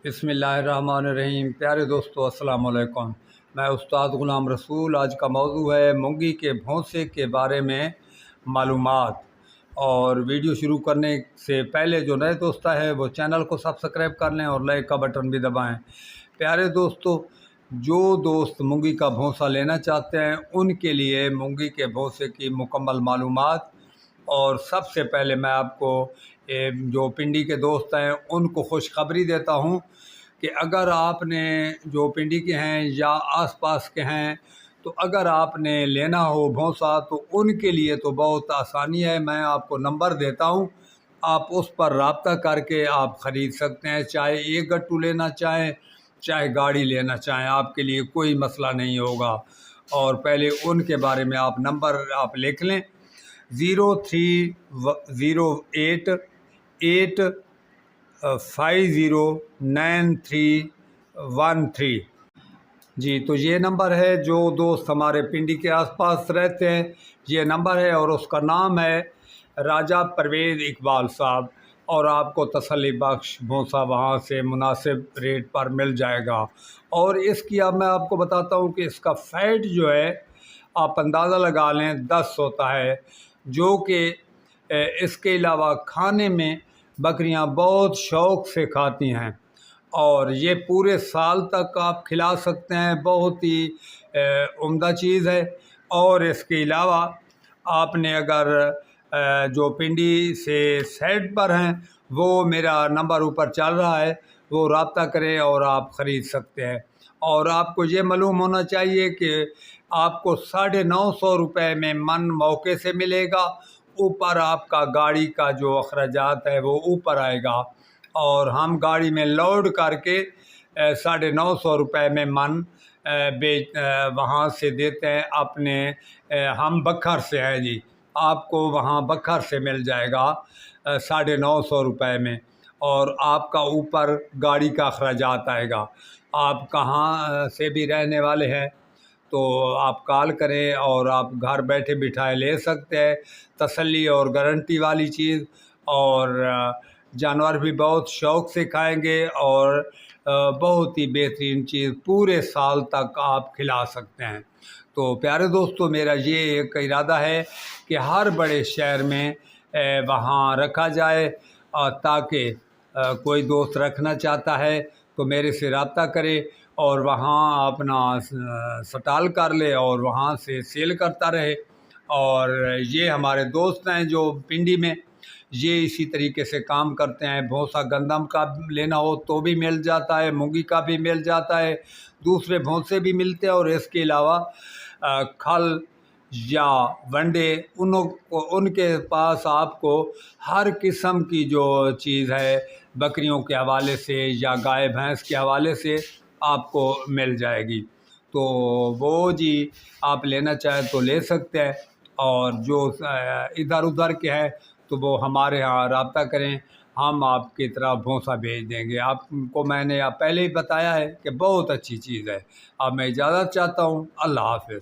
बिस्मिल्लाहिर्रहमानिर्रहीम। प्यारे दोस्तों, अस्सलाम वालेकुम। मैं उस्ताद ग़ुलाम रसूल। आज का मौजू है मूंगी के भौंसे के बारे में मालूमात। और वीडियो शुरू करने से पहले जो नए दोस्त हैं वो चैनल को सब्सक्राइब कर लें और लाइक का बटन भी दबाएं। प्यारे दोस्तों, जो दोस्त मूंगी का भौंसा लेना चाहते हैं उनके लिए मूंगी के भौंसे की मुकम्मल मालूमात। और सबसे पहले मैं आपको जो पिंडी के दोस्त हैं उनको खुशखबरी देता हूं कि अगर आपने जो पिंडी के हैं या आसपास के हैं तो अगर आपने लेना हो भौंसा तो उनके लिए तो बहुत आसानी है। मैं आपको नंबर देता हूं, आप उस पर रब्ता करके आप ख़रीद सकते हैं। चाहे एक गट्टू लेना चाहें, चाहे गाड़ी लेना चाहें, आपके लिए कोई मसला नहीं होगा। और पहले उनके बारे में आप नंबर आप लिख लें, 0308509313। जी, तो ये नंबर है। जो दोस्त हमारे पिंडी के आसपास रहते हैं ये नंबर है, और उसका नाम है राजा परवेज़ इकबाल साहब। और आपको तसल्ली बख्श भौंसा वहाँ से मुनासिब रेट पर मिल जाएगा। और इसकी अब मैं आपको बताता हूँ कि इसका फ़ैट जो है आप अंदाज़ा लगा लें 10 होता है, जो कि इसके अलावा खाने में बकरियां बहुत शौक़ से खाती हैं और ये पूरे साल तक आप खिला सकते हैं। बहुत ही उम्दा चीज़ है। और इसके अलावा आपने अगर जो पिंडी से साइड पर हैं वो मेरा नंबर ऊपर चल रहा है, वो रब्ता करें और आप ख़रीद सकते हैं। और आपको ये मालूम होना चाहिए कि आपको 950 रुपये में मन मौके से मिलेगा। ऊपर आपका गाड़ी का जो अखराजात है वो ऊपर आएगा, और हम गाड़ी में लोड करके 950 रुपये में मन बेच वहाँ से देते हैं अपने। हम बखर से हैं जी, आपको वहाँ बखर से मिल जाएगा 950 रुपये में, और आपका ऊपर गाड़ी का अखराजात आएगा। आप कहाँ से भी रहने वाले हैं तो आप कॉल करें और आप घर बैठे बिठाए ले सकते हैं। तसल्ली और गारंटी वाली चीज़, और जानवर भी बहुत शौक़ से खाएंगे, और बहुत ही बेहतरीन चीज़ पूरे साल तक आप खिला सकते हैं। तो प्यारे दोस्तों, मेरा ये एक इरादा है कि हर बड़े शहर में वहाँ रखा जाए, ताकि कोई दोस्त रखना चाहता है तो मेरे से रब्ता करे और वहाँ अपना स्टॉल कर ले और वहाँ से सेल करता रहे। और ये हमारे दोस्त हैं जो पिंडी में, ये इसी तरीके से काम करते हैं। भौंसा गंदम का लेना हो तो भी मिल जाता है, मूंगी का भी मिल जाता है, दूसरे भौंसे भी मिलते हैं। और इसके अलावा खल या वंडे उनके पास आपको हर किस्म की जो चीज़ है बकरियों के हवाले से या गाय भैंस के हवाले से आपको मिल जाएगी। तो वो जी आप लेना चाहें तो ले सकते हैं, और जो इधर उधर के हैं तो वो हमारे यहाँ रब्ता करें, हम आपकी तरफ भौंसा भेज देंगे। आपको मैंने पहले ही बताया है कि बहुत अच्छी चीज़ है। अब मैं इजाज़त चाहता हूँ। अल्लाह हाफ़िज़।